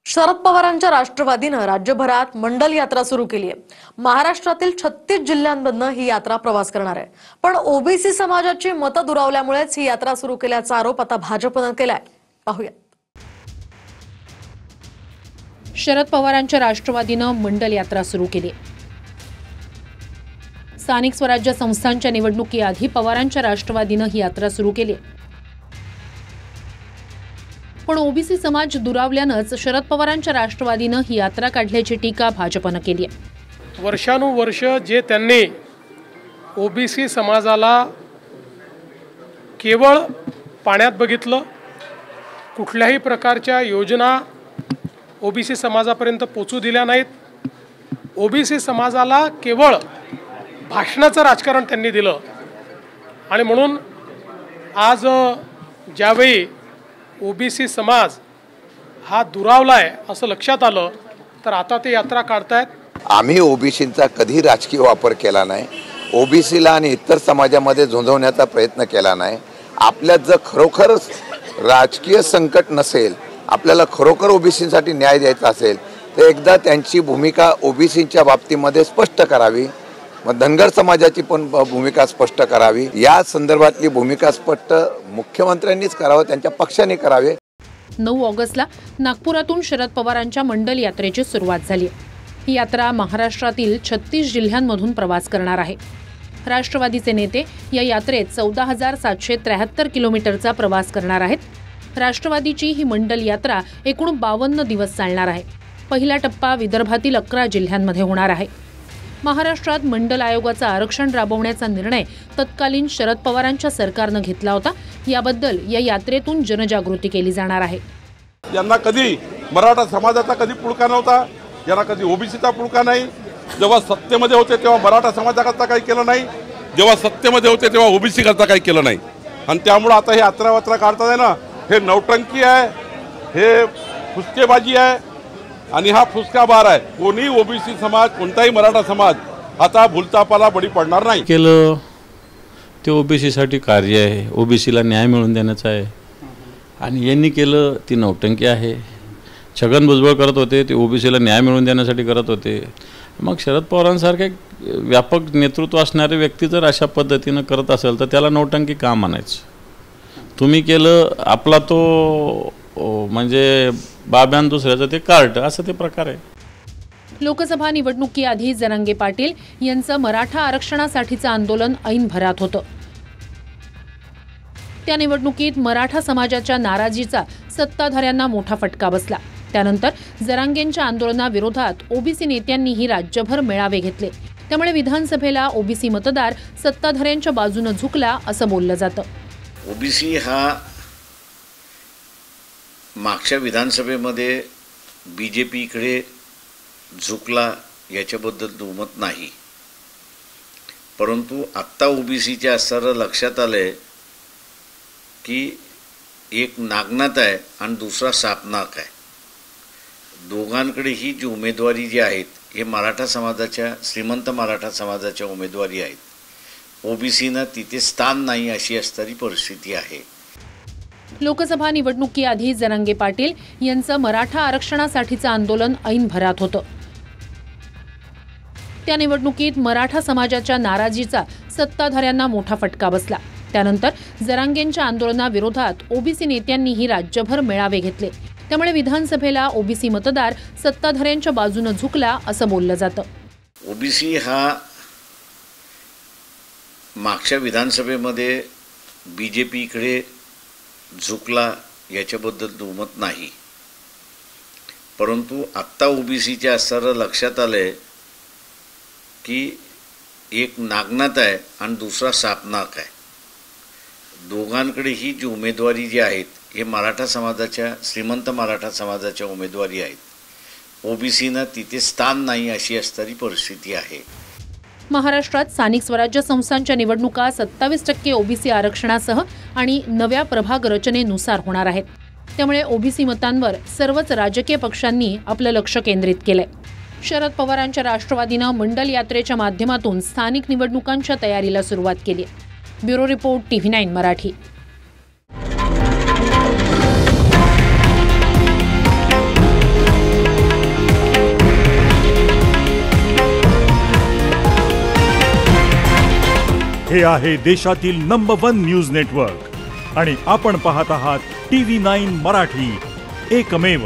शरद पवारांच्या राष्ट्रवादीनं राज्यभरात मंडल यात्रा सुरू केली आहे। महाराष्ट्रातील 36 जिल्ह्यांमधनं ही यात्रा प्रवास करणार आहे। पण ओबीसी समाजाची मतं दुरावल्यामुळेच ही यात्रा सुरू केल्याचा आरोप आता भाजपनं केलाय। पाहूया। शरद पवारांच्या राष्ट्रवादीनं मंडल यात्रा सुरू केली। स्थानिक स्वराज्य संस्थांच्या निवडणुकीआधी पवारांच्या राष्ट्रवादीनं ही यात्रा सुरू केली। पण ओबीसी समाज दुरावल्यानंच शरद पवारांच्या राष्ट्रवादीनं ही यात्रा काढल्याची टीका भाजपनं केली आहे। वर्षानुवर्ष जे त्यांनी ओबीसी समाजाला केवळ पाण्यात बघितलं, कुठल्याही प्रकारच्या योजना ओबीसी समाजापर्यंत पोहोचू दिल्या नाहीत, ओबीसी समाजाला केवळ भाषणाचं राजकारण त्यांनी दिलं आणि म्हणून आज ज्यावेळी ओबीसी समाज हा दुरावलाय असं लक्षात आलं तर आता ते यात्रा काढतायत। आम्ही ओबीसींचा कधी राजकीय वापर केला नाही, ओबीसीला आणि इतर समाजामध्ये झोंजवण्याचा प्रयत्न केला नाही। आपल्यात जर खरोखर राजकीय संकट नसेल, आपल्याला खरोखर ओबीसींसाठी न्याय द्यायचा असेल तर एकदा त्यांची भूमिका ओबीसींच्या बाबतीमध्ये स्पष्ट करावी, मग धनगर समाजाची पण भूमिका स्पष्ट करावी। या संदर्भातली भूमिका स्पष्ट मुख्यमंत्र्यांनीच करावं, त्यांच्या पक्षाने करावे। 9 ऑगस्टला नागपुरातून शरद पवारांच्या मंडल यात्रेची सुरुवात झाली। ही यात्रा महाराष्ट्रातील 36 जिल्ह्यांमधून प्रवास करणार आहे। राष्ट्रवादीचे नेते या यात्रेत 14,773 किलोमीटरचा प्रवास करणार आहेत। राष्ट्रवादीची ही मंडल यात्रा एकूण 52 दिवस चालणार आहे। पहिला टप्पा विदर्भातील 11 जिल्ह्यांमध्ये होणार आहे। महाराष्ट्रात मंडल आयोगाचा आरक्षण राबवण्याचा निर्णय तत्कालीन शरद पवारांच्या सरकारनं घेतला होता। याबद्दल या यात्रेतून जनजागृती केली जाणार आहे। यांना कधी मराठा समाजाचा कधी पुळका नव्हता, यांना कधी ओबीसीचा पुळका नाही। जेव्हा सत्तेमध्ये होते तेव्हा मराठा समाजाकरता काही केलं नाही, जेव्हा सत्तेमध्ये होते तेव्हा ओबीसी करता काही केलं नाही। आणि त्यामुळे आता हे यात्रा वात्रा काढतात आहे ना, हे नौटंकी आहे, हे फुसकेबाजी आहे आणि हा फुसका बार आहे। कोणी ओबीसी समाज, कोणताही मराठा समाज आता भूलतापाला बळी पडणार नाही। केलं ते ओबीसीसाठी कार्य आहे, ओबीसीला न्याय मिळवून देण्याचं आहे आणि यांनी केलं ती नौटंकी आहे। छगन भुजबळ करत होते ते ओबीसीला न्याय मिळवून देण्यासाठी करत होते। मग शरद पवारांसारखे व्यापक नेतृत्व असणारे व्यक्ती जर अशा पद्धतीनं करत असेल तर त्याला नौटंकी का म्हणायचं? तुम्ही केलं आपला तो म्हणजे बाब्यान दुसऱ्याचं ते कार्ट, असं ते प्रकार आहे। लोकसभा निवडणुकीआधी जरांगे पाटील यांचं मराठा आरक्षणासाठीचं आंदोलन ऐन भरात होतं। त्या निवडणुकीत मराठा समाजाच्या नाराजीचा सत्ताधाऱ्यांना मोठा फटका बसला। त्यानंतर जरांगेंच्या आंदोलनाविरोधात ओबीसी नेत्यांनीही राज्यभर मेळावे घेतले। त्यामुळे विधानसभेला ओबीसी मतदार सत्ताधाऱ्यांच्या बाजूने झुकला असं बोललं जातं। ओबीसी हा मागच्या विधानसभेमध्ये बीजेपीकडे झुकला याच्याबद्दल दुमत नाही, परंतु आत्ता ओबीसीच्या असणारं लक्षात आलंय की एक नागनाथ आहे आणि दुसरा सापनाक आहे। दोघांकडेही जी उमेदवारी जी आहेत हे मराठा समाजाच्या, श्रीमंत मराठा समाजाच्या उमेदवारी आहेत। ओबीसीनं तिथे स्थान नाही अशी असणारी परिस्थिती आहे। लोकसभा निवडणुकीआधी जरांगे पाटील यांचं मराठा आरक्षणासाठीचं आंदोलन ऐन भरात होतं। त्या निवडणुकीत मराठा समाजाच्या नाराजीचा सत्ताधाऱ्यांना मोठा फटका बसला। त्यानंतर जरांगेंच्या आंदोलनाविरोधात ओबीसी नेत्यांनीही राज्यभर मेळावे घेतले। त्यामुळे विधानसभेला ओबीसी मतदार सत्ताधाऱ्यांच्या बाजूने झुकला असं बोललं जातं। ओबीसी हा मागच्या विधानसभेमध्ये बीजेपीकडे झुकला याच्याबद्दल दुमत नाही, परंतु आत्ता ओबीसीच्या असणारं लक्षात आलंय की एक नागनाथ आहे आणि दुसरा सापनाक आहे। दोघांकडेही जी उमेदवारी जी आहेत हे मराठा समाजाच्या, श्रीमंत मराठा समाजाच्या उमेदवारी आहेत। ओबीसीनं तिथे स्थान नाही अशी असणारी परिस्थिती आहे। महाराष्ट्रात स्थानिक स्वराज्य संस्थांच्या निवडणुका 27% ओबीसी आरक्षणासह आणि नव्या प्रभाग रचनेनुसार होणार आहेत। त्यामुळे ओबीसी मतांवर सर्वच राजकीय पक्षांनी आपलं लक्ष केंद्रित केलंय। शरद पवारांच्या राष्ट्रवादीनं मंडल यात्रेच्या माध्यमातून स्थानिक निवडणुकांच्या तयारीला सुरुवात केली आहे। Bureau report TV9 Marathi. हे आहे देशातील नंबर 1 न्यूज नेटवर्क आणि आपण पाहत आहात TV9 मराठी, एकमेव.